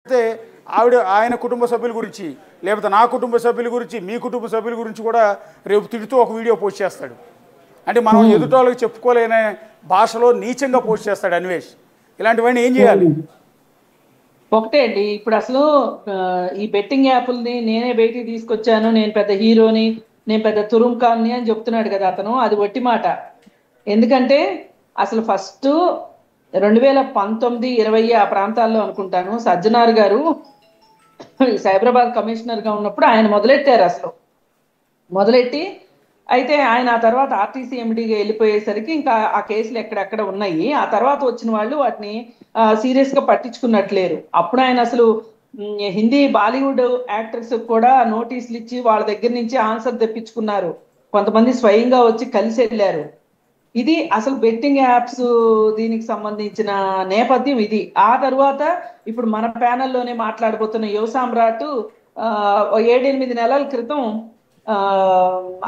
అయితే ఆయన కుటుంబ సభ్యుల గురించి లేకపోతే నా కుటుంబ సభ్యుల గురించి మీ కుటుంబ సభ్యుల గురించి కూడా రేపు తిడుతూ ఒక వీడియో పోస్ట్ చేస్తాడు. అంటే మనం ఎదుటోళ్ళకి చెప్పుకోలేని భాషలో నీచంగా పోస్ట్ చేస్తాడు అన్వేష్. ఇలాంటివన్నీ ఏం చేయాలి? ఒకటే అండి, ఇప్పుడు అసలు ఈ బెట్టింగ్ యాప్ల్ని నేనే బయటికి తీసుకొచ్చాను, నేను పెద్ద హీరోని, నేను పెద్ద తురుంకాన్ని అని చెప్తున్నాడు కదా అతను. అది ఒట్టి మాట. ఎందుకంటే అసలు ఫస్ట్ 2019-20 ఆ ప్రాంతాల్లో అనుకుంటాను సజ్జనార్ గారు సైబరాబాద్ కమిషనర్గా ఉన్నప్పుడు ఆయన మొదలెట్టారు. అసలు మొదలెట్టి అయితే ఆయన ఆ తర్వాత ఆర్టీసీ ఎండీగా వెళ్ళిపోయేసరికి ఇంకా ఆ కేసులు ఎక్కడెక్కడ ఉన్నాయి. ఆ తర్వాత వచ్చిన వాళ్ళు వాటిని సీరియస్గా పట్టించుకున్నట్లేరు. అప్పుడు ఆయన అసలు హిందీ బాలీవుడ్ యాక్టర్స్ కూడా నోటీసులు ఇచ్చి వాళ్ళ దగ్గర నుంచి ఆన్సర్ తెప్పించుకున్నారు. కొంతమంది స్వయంగా వచ్చి కలిసి వెళ్ళారు. ఇది అసలు బెట్టింగ్ యాప్స్ దీనికి సంబంధించిన నేపథ్యం ఇది. ఆ తర్వాత ఇప్పుడు మన ప్యానెల్లోనే మాట్లాడబోతున్న యువ సామ్రాట్ 7-8 నెలల క్రితం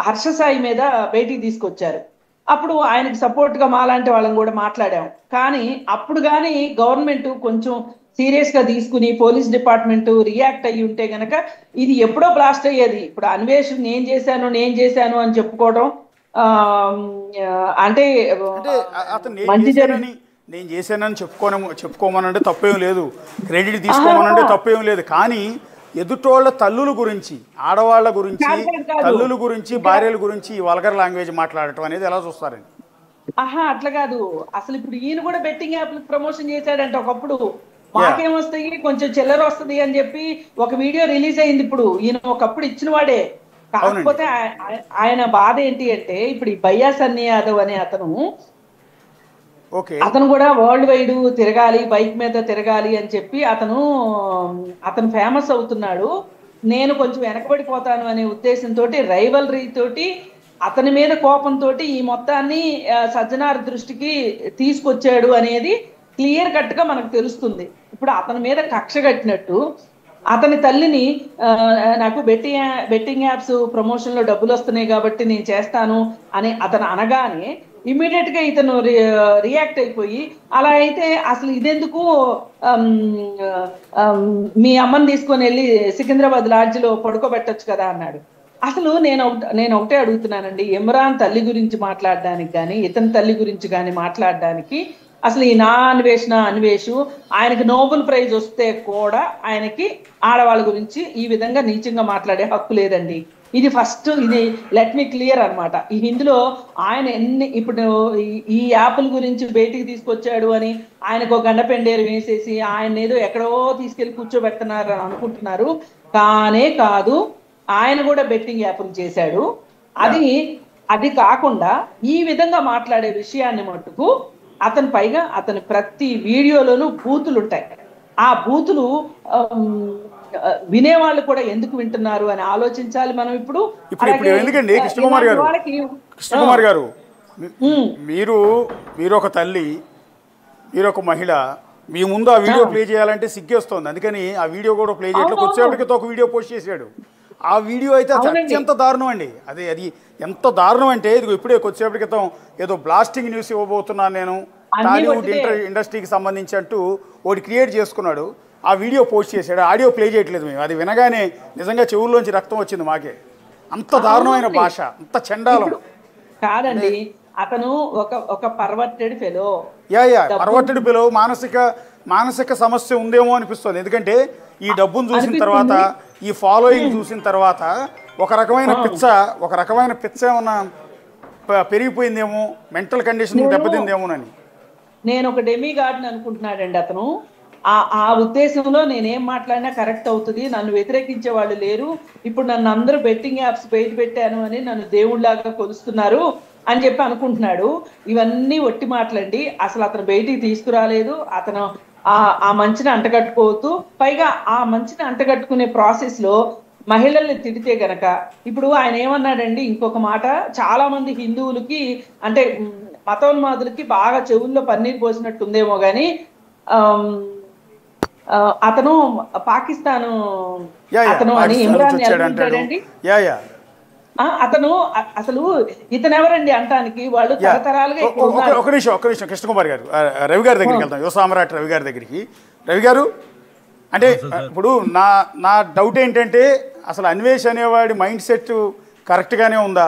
హర్ష సాయి మీద బయటికి తీసుకొచ్చారు. అప్పుడు ఆయనకు సపోర్ట్ గా మాలాంటి వాళ్ళని కూడా మాట్లాడాం. కానీ అప్పుడు కానీ గవర్నమెంట్ కొంచెం సీరియస్ గా తీసుకుని పోలీస్ డిపార్ట్మెంట్ రియాక్ట్ అయ్యి ఉంటే గనక ఇది ఎప్పుడో బ్లాస్ట్ అయ్యేది. ఇప్పుడు అన్వేష్ నేను చేశాను అని చెప్పుకోవడం అంటే నేను చేశానని చెప్పుకోమనంటే తప్పేం లేదు, క్రెడిట్ తీసుకోమనంటే తప్పేం లేదు. కానీ ఎదుటోళ్ళ తల్లుల గురించి, ఆడవాళ్ళ గురించి, తల్లుల గురించి, భార్యల గురించి వల్గర్ లాంగ్వేజ్ మాట్లాడటం అనేది ఎలా చూస్తారండి? అట్లా కాదు. అసలు ఇప్పుడు ఈయన కూడా బెట్టింగ్ యాప్ ప్రమోషన్ చేశాడంట. ఒకప్పుడు మాకేమొస్తాయి, కొంచెం చిల్లర వస్తుంది అని చెప్పి ఒక వీడియో రిలీజ్ అయింది. ఇప్పుడు ఈయన ఒకప్పుడు ఇచ్చిన వాడే. కాకపోతే ఆయన బాధ ఏంటి అంటే ఇప్పుడు ఈ భయ్యా సన్నీ యాదవ్ అనే అతను కూడా వరల్డ్ వైడ్ తిరగాలి, బైక్ మీద తిరగాలి అని చెప్పి అతను ఫేమస్ అవుతున్నాడు. నేను కొంచెం వెనకబడిపోతాను అనే ఉద్దేశంతో రైవల్రీ తోటి అతని మీద కోపంతో ఈ మొత్తాన్ని సజ్జనార్ దృష్టికి తీసుకొచ్చాడు అనేది క్లియర్ కట్ గా మనకు తెలుస్తుంది. ఇప్పుడు అతని మీద కక్ష కట్టినట్టు అతని తల్లిని నాకు బెట్టింగ్ యాప్స్ ప్రమోషన్ లో డబ్బులు వస్తున్నాయి కాబట్టి నేను చేస్తాను అని అతను అనగానే ఇమీడియట్ గా ఇతను రియాక్ట్ అయిపోయి అలా అయితే అసలు ఇదెందుకు మీ అమ్మని తీసుకొని వెళ్ళి సికింద్రాబాద్ లాడ్జిలో పడుకోబెట్టొచ్చు కదా అన్నాడు. అసలు నేను ఒకటే అడుగుతున్నానండి, ఇమ్రాన్ తల్లి గురించి మాట్లాడడానికి కానీ ఇతని తల్లి గురించి కానీ మాట్లాడడానికి అసలు ఈ నా అన్వేషు ఆయనకి నోబెల్ ప్రైజ్ వస్తే కూడా ఆయనకి ఆడవాళ్ళ గురించి ఈ విధంగా నీచంగా మాట్లాడే హక్కు లేదండి. ఇది ఫస్ట్, ఇది లెట్ మీ క్లియర్ అనమాట. ఈ ఇందులో ఆయన ఇప్పుడు ఈ యాప్ల గురించి బయటికి తీసుకొచ్చాడు అని ఆయనకు ఒక గండపెండేరు వేసేసి ఆయన ఏదో ఎక్కడో తీసుకెళ్లి కూర్చోబెడుతున్నారు అని అనుకుంటున్నారు. కానే కాదు, ఆయన కూడా బెట్టింగ్ యాప్లు చేశాడు. అది కాకుండా ఈ విధంగా మాట్లాడే విషయాన్ని మట్టుకు అతని ప్రతి వీడియోలోనూ బూతులు ఉంటాయి. ఆ బూతులు వినేవాళ్ళు కూడా ఎందుకు వింటున్నారు అని ఆలోచించాలి మనం. ఇప్పుడు ఎందుకండి కృష్ణకుమార్ గారు మీరు ఒక తల్లి, మీరు ఒక మహిళ, మీ ముందు ఆ వీడియో ప్లే చేయాలంటే సిగ్గేస్తోంది. అందుకని ఆ వీడియో కూడా ప్లే చేయట్లేదు. కొద్దిసేపటికి ఒక వీడియో పోస్ట్ చేశాడు. ఆ వీడియో అయితే అత్యంత దారుణం అండి. అది ఎంత దారుణం అంటే ఇదిగో ఇప్పుడే కొద్దిసేపటి క్రితం ఏదో బ్లాస్టింగ్ న్యూస్ ఇవ్వబోతున్నాను నేను టాలీవుడ్ ఇండస్ట్రీకి సంబంధించి అంటూ ఒకటి క్రియేట్ చేసుకున్నాడు. ఆ వీడియో పోస్ట్ చేశాడు. ఆడియో ప్లే చేయట్లేదు మేము. అది వినగానే నిజంగా చెవుల్లోంచి రక్తం వచ్చింది మాకే. అంత దారుణమైన భాష, అంత చండాలం కాదండి. అతను ఒక పర్వర్టెడ్ ఫెలో. Perverted fellow. మానసిక సమస్య ఉందేమో అనిపిస్తుంది. ఎందుకంటే ఈ డబ్బును చూసిన తర్వాత, ఈ ఫాలోయింగ్ చూసిన తర్వాత ఒక రకమైన పిచ్చ ఏమన్నా పెరిగిపోయిందేమో, మెంటల్ కండిషన్ దెబ్బతిందేమోనని. నేను ఒక డెమీ గార్డెన్ అనుకుంటున్నాడండి అతను. ఆ ఉద్దేశంలో నేనేం మాట్లాడినా కరెక్ట్ అవుతుంది, నన్ను వ్యతిరేకించే వాళ్ళు లేరు, ఇప్పుడు నన్ను అందరూ బెట్టింగ్ యాప్స్ బయట పెట్టాను అని నన్ను దేవుళ్లాగా కొలుస్తున్నారు అని చెప్పి అనుకుంటున్నాడు. ఇవన్నీ ఒట్టి మాటలండి. అసలు అతను బయటికి తీసుకురాలేదు. అతను ఆ మంచిని అంటగట్టుకోవద్దు. పైగా ఆ మంచిని అంటగట్టుకునే ప్రాసెస్ లో మహిళల్ని తిడితే గనక ఇప్పుడు ఆయన ఏమన్నాడండి, ఇంకొక మాట, చాలా మంది హిందువులకి అంటే మతోన్మాదులకి బాగా చెవుల్లో పన్నీరు పోసినట్టుందేమో గాని అతను పాకిస్తాను అని ఇమ్రాన్ అంటాడండి. అతను అసలు ఇతను ఎవరండి అంటానికి? వాళ్ళు తరతరాలుగా ఒక నిమిషం కృష్ణకుమార్ గారు, రవి గారి దగ్గరికి వెళ్తాం. యువ సామ్రాట్ రవి గారి దగ్గరికి. రవి గారు, అంటే ఇప్పుడు నా డౌట్ ఏంటంటే అసలు అన్వేష్ అనేవాడి మైండ్ సెట్ కరెక్ట్గానే ఉందా,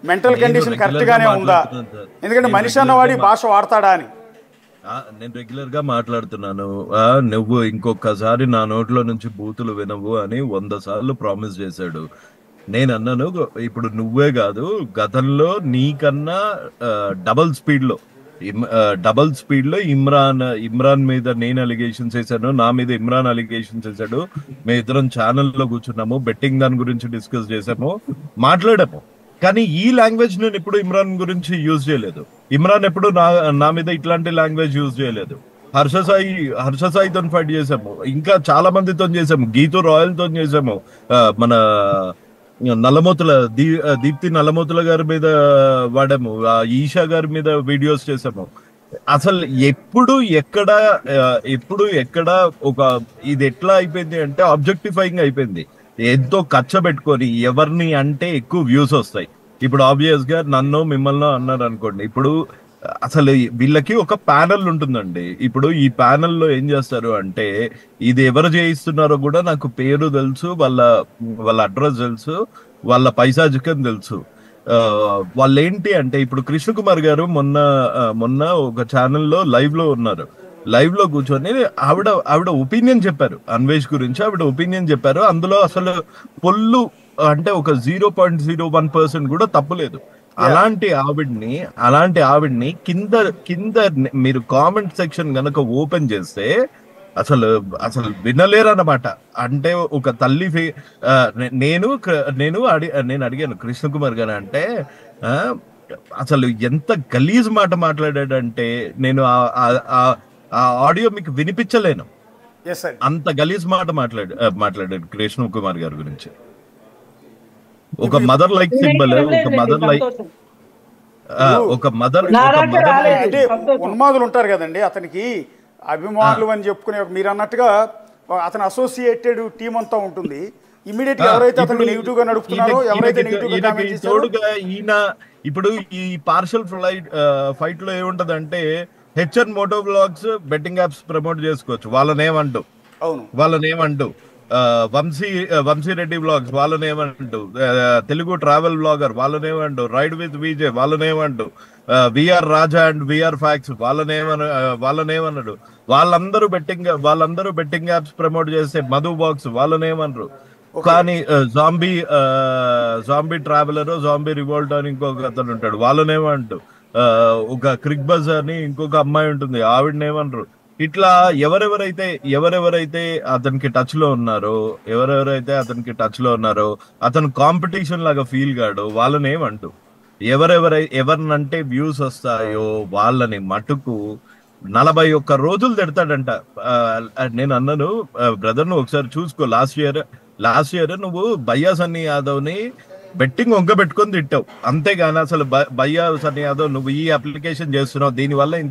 మెంటల్ కండిషన్ కరెక్ట్గానే ఉందా? ఎందుకంటే మనిషి అన్నవాడి భాష వాడతాడా అని. నేను రెగ్యులర్ గా మాట్లాడుతున్నాను. నువ్వు ఇంకొకసారి నా నోట్లో నుంచి బూతులు వినవు అని 100 సార్లు ప్రామిస్ చేశాడు. నేను అన్నాను, ఇప్పుడు నువ్వే కాదు, గతంలో నీకన్నా డబల్ స్పీడ్ లో ఇమ్రాన్ మీద నేను అలిగేషన్స్ వేసాను, నా మీద ఇమ్రాన్ అలిగేషన్స్ వేసాడు. మేము ఇద్దరం ఛానల్లో కూర్చున్నాము, బెట్టింగ్ దాని గురించి డిస్కస్ చేసాము, మాట్లాడాము. కానీ ఈ లాంగ్వేజ్ నేను ఎప్పుడు ఇమ్రాన్ గురించి యూజ్ చేయలేదు. ఇమ్రాన్ ఎప్పుడు నా మీద ఇట్లాంటి లాంగ్వేజ్ యూజ్ చేయలేదు. హర్ష సాయితో ఫైట్ చేసాము, ఇంకా చాలా మందితో చేసాము, గీతూ రాయల్ తో చేసాము, మన నల్లమోతుల దీప్తి నల్లమోతుల గారి మీద వాడాము, ఈషా గారి మీద వీడియోస్ చేసాము. అసలు ఎప్పుడు ఎక్కడ ఒక ఇది ఎట్లా అయిపోయింది అంటే ఆబ్జెక్టిఫైయింగ్ అయిపోయింది. ఎంతో ఖర్చ పెట్టుకొని ఎవరిని అంటే ఎక్కువ వ్యూస్ వస్తాయి. ఇప్పుడు ఆబ్వియస్ గా నన్ను మిమ్మల్ని అన్నారు అనుకోండి, ఇప్పుడు అసలు వీళ్ళకి ఒక ప్యానెల్ ఉంటుందండి. ఇప్పుడు ఈ ప్యానెల్లో ఏం చేస్తారు అంటే, ఇది ఎవరు చేయిస్తున్నారో కూడా నాకు పేరు తెలుసు, వాళ్ళ అడ్రస్ తెలుసు, వాళ్ళ పైసాజికం తెలుసు. వాళ్ళు ఏంటి అంటే, ఇప్పుడు కృష్ణ కుమార్ గారు మొన్న ఒక ఛానల్లో లైవ్ లో ఉన్నారు. లైవ్ లో కూర్చొని ఆవిడ ఒపీనియన్ చెప్పారు, అన్వేష్ గురించి ఆవిడ ఒపీనియన్ చెప్పారు. అందులో అసలు పొల్లు అంటే ఒక 0.01% కూడా తప్పులేదు. అలాంటి ఆవిడ్ని కింద మీరు కామెంట్ సెక్షన్ గనక ఓపెన్ చేస్తే అసలు వినలేరు అన్నమాట. అంటే ఒక తల్లి నేను అడిగాను కృష్ణ కుమార్ గారు అంటే, అసలు ఎంత గలీజ్ మాట మాట్లాడాడంటే నేను ఆ ఆడియో మీకు వినిపించలేను, అంత గలీజ్ మాట మాట్లాడాడు కృష్ణ కుమార్ గారి గురించి. ఒక మదర్ లైక్ సింబల్, ఒక మదర్ అంటే ఉన్మాదులు ఉంటారు కదండి, అతనికి అభిమానులు అని చెప్పుకునే, మీరు అన్నట్టుగా అతను అసోసియేటెడ్ టీం అంతా ఉంటుంది. ఇమీడియట్ గా ఎవరైతే అతను నెగిటివ్ గా నడుపుతున్నారో, ఎవరైతే నెగిటివ్ గా కామెంట్ చేస్తారో, ఈయన ఇప్పుడు ఈ పార్షల్ ఫైట్ లో ఏముంటదంటే, HN moto blogs betting apps promote చేసుకోవచ్చు వాళ్ళనేమంటూ, వంశీరెడ్డి బ్లాగ్స్ వాళ్ళనేమంటూ, తెలుగు ట్రావెల్ బ్లాగర్ వాళ్ళనేమంటూ, రైడ్ విత్ విజయ్ వాళ్ళనేమంటూ, VR Raja and VR facts వాళ్ళనేమన్నాడు. వాళ్ళందరూ బెట్టింగ్ యాప్స్ ప్రమోట్ చేస్తే మధు బాక్స్ వాళ్ళనేమన్నారు. కానీ జాంబీ ట్రావెలర్, జాంబీ రివోల్ట్ అని ఇంకొక అతను ఉంటాడు, వాళ్ళనేమంటూ, ఒక క్రిక్ బజ్ అని ఇంకొక అమ్మాయి ఉంటుంది, ఆవిడనేమన్నారు. ఇట్లా ఎవరెవరైతే అతనికి టచ్ లో ఉన్నారో, అతను కాంపిటీషన్ లాగా ఫీల్ కాడు, వాళ్ళని ఏమంటూ, ఎవరినంటే వ్యూస్ వస్తాయో వాళ్ళని మటుకు 41 రోజులు తిడతాడంట. నేను అన్నాను, బ్రదర్ నువ్వు ఒకసారి చూసుకో, లాస్ట్ ఇయర్ నువ్వు భయ్యా సన్నీ యాదవ్ ని బెట్టింగ్ వంక పెట్టుకొని తిట్టావు, అంతేగాని అసలు భయ్యా సన్నీ యాదవ్ నువ్వు ఈ అప్లికేషన్ చేస్తున్నావు, దీనివల్ల